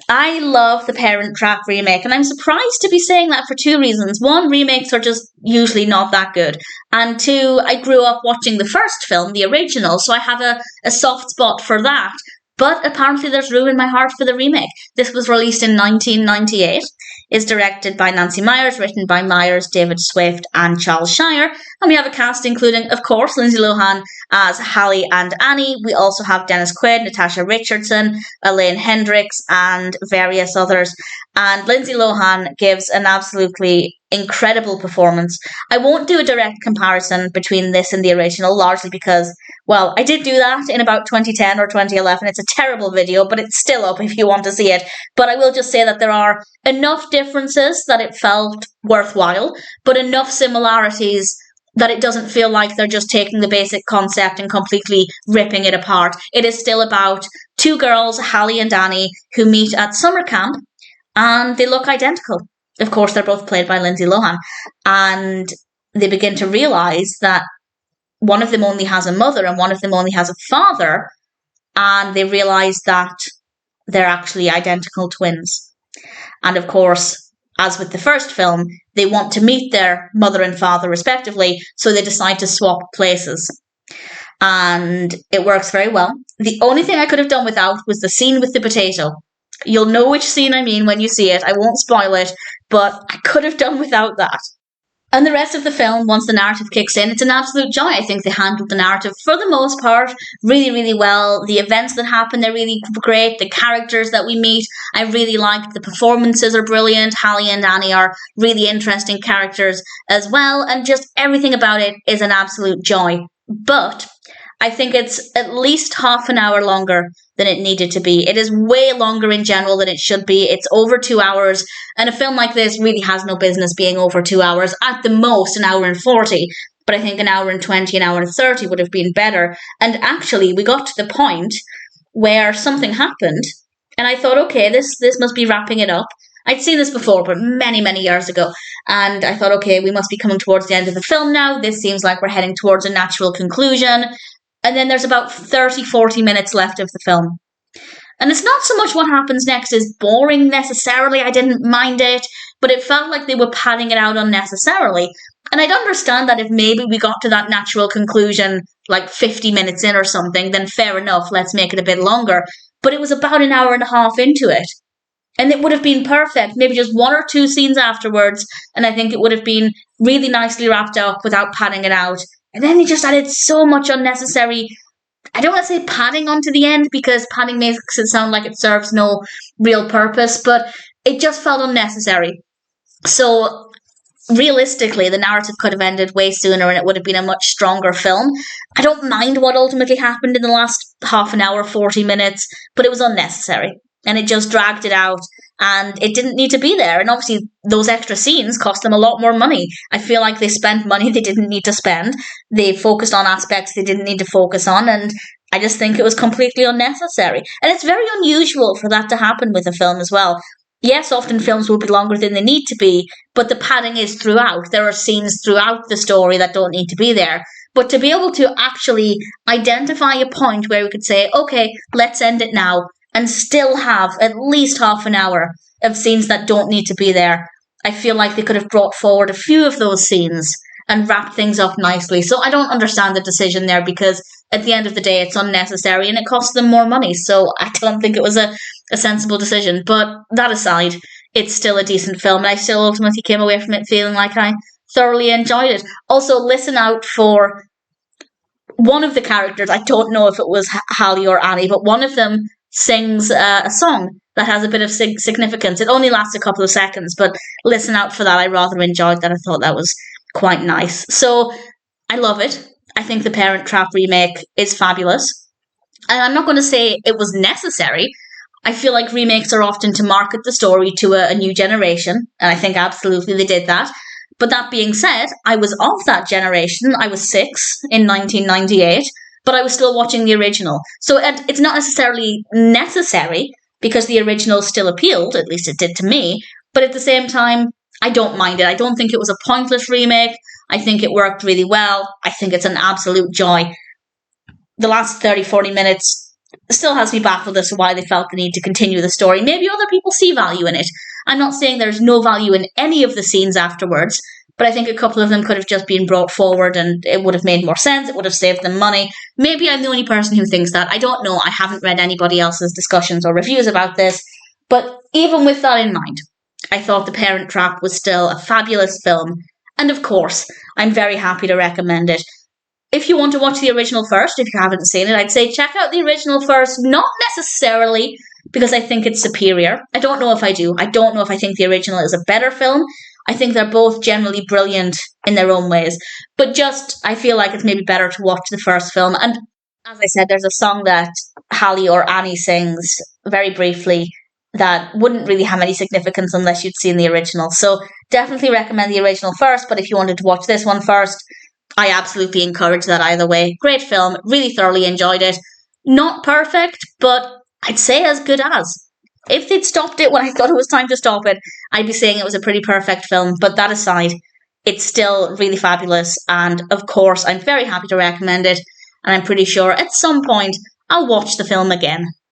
I love the Parent Trap remake, and I'm surprised to be saying that for two reasons. One, remakes are just usually not that good. And two, I grew up watching the first film, the original, so I have a soft spot for that. But apparently there's room in my heart for the remake. This was released in 1998. It's directed by Nancy Meyers, written by Meyers, David Swift, and Charles Shyer. And we have a cast including, of course, Lindsay Lohan as Hallie and Annie. We also have Dennis Quaid, Natasha Richardson, Elaine, Hendrix, and various others. And Lindsay Lohan gives an absolutely incredible performance. I won't do a direct comparison between this and the original, largely because, well, I did do that in about 2010 or 2011. It's a terrible video, but it's still up if you want to see it. But I will just say that there are enough differences that it felt worthwhile, but enough similarities that it doesn't feel like they're just taking the basic concept and completely ripping it apart. It is still about two girls, Hallie and Annie, who meet at summer camp, and they look identical. Of course, they're both played by Lindsay Lohan, and they begin to realise that one of them only has a mother and one of them only has a father, and they realise that they're actually identical twins. And of course, as with the first film, they want to meet their mother and father respectively, so they decide to swap places. And it works very well. The only thing I could have done without was the scene with the potato. You'll know which scene I mean when you see it. I won't spoil it, but I could have done without that. And the rest of the film, once the narrative kicks in, it's an absolute joy. I think they handled the narrative, for the most part, really, really well. The events that happen, they're really great. The characters that we meet, I really liked. The performances are brilliant. Hallie and Annie are really interesting characters as well. And just everything about it is an absolute joy. But I think it's at least half an hour longer than it needed to be. It is way longer in general than it should be. It's over 2 hours, and a film like this really has no business being over 2 hours. At the most, an hour and 40, but I think an hour and 20, an hour and 30 would have been better. And actually, we got to the point where something happened, and I thought, okay, this must be wrapping it up. I'd seen this before, but many, many years ago, and I thought, okay, we must be coming towards the end of the film now. This seems like we're heading towards a natural conclusion. And then there's about 30, 40 minutes left of the film. And it's not so much what happens next is boring necessarily. I didn't mind it, but it felt like they were padding it out unnecessarily. And I'd understand that if maybe we got to that natural conclusion like 50 minutes in or something, then fair enough, let's make it a bit longer. But it was about an hour and a half into it. And it would have been perfect, maybe just one or two scenes afterwards, and I think it would have been really nicely wrapped up without padding it out. And then they just added so much unnecessary, I don't want to say padding onto the end, because padding makes it sound like it serves no real purpose, but it just felt unnecessary. So realistically, the narrative could have ended way sooner and it would have been a much stronger film. I don't mind what ultimately happened in the last half an hour, 40 minutes, but it was unnecessary. And it just dragged it out, and it didn't need to be there. And obviously, those extra scenes cost them a lot more money. I feel like they spent money they didn't need to spend. They focused on aspects they didn't need to focus on, and I just think it was completely unnecessary. And it's very unusual for that to happen with a film as well. Yes, often films will be longer than they need to be, but the padding is throughout. There are scenes throughout the story that don't need to be there. But to be able to actually identify a point where we could say, okay, let's end it now, and still have at least half an hour of scenes that don't need to be there. I feel like they could have brought forward a few of those scenes and wrapped things up nicely. So I don't understand the decision there, because at the end of the day, it's unnecessary and it costs them more money. So I don't think it was a sensible decision. But that aside, it's still a decent film, and I still ultimately came away from it feeling like I thoroughly enjoyed it. Also, listen out for one of the characters. I don't know if it was Hallie or Annie, but one of them sings a song that has a bit of significance. It only lasts a couple of seconds, but listen out for that. I rather enjoyed that. I thought that was quite nice. So I love it. I think the Parent Trap remake is fabulous. And I'm not going to say it was necessary. I feel like remakes are often to market the story to a new generation, and I think absolutely they did that. But that being said, I was of that generation. I was 6 in 1998. But I was still watching the original. So it's not necessarily necessary, because the original still appealed, at least it did to me. But at the same time, I don't mind it. I don't think it was a pointless remake. I think it worked really well. I think it's an absolute joy. The last 30, 40 minutes still has me baffled as to why they felt the need to continue the story. Maybe other people see value in it. I'm not saying there's no value in any of the scenes afterwards, but I think a couple of them could have just been brought forward and it would have made more sense. It would have saved them money. Maybe I'm the only person who thinks that. I don't know. I haven't read anybody else's discussions or reviews about this. But even with that in mind, I thought The Parent Trap was still a fabulous film. And of course, I'm very happy to recommend it. If you want to watch the original first, if you haven't seen it, I'd say check out the original first. Not necessarily because I think it's superior. I don't know if I do. I don't know if I think the original is a better film. I think they're both generally brilliant in their own ways. But just, I feel like it's maybe better to watch the first film. And as I said, there's a song that Hallie or Annie sings very briefly that wouldn't really have any significance unless you'd seen the original. So definitely recommend the original first. But if you wanted to watch this one first, I absolutely encourage that either way. Great film. Really thoroughly enjoyed it. Not perfect, but I'd say as good as. If they'd stopped it when I thought it was time to stop it, I'd be saying it was a pretty perfect film. But that aside, it's still really fabulous. And of course, I'm very happy to recommend it. And I'm pretty sure at some point I'll watch the film again.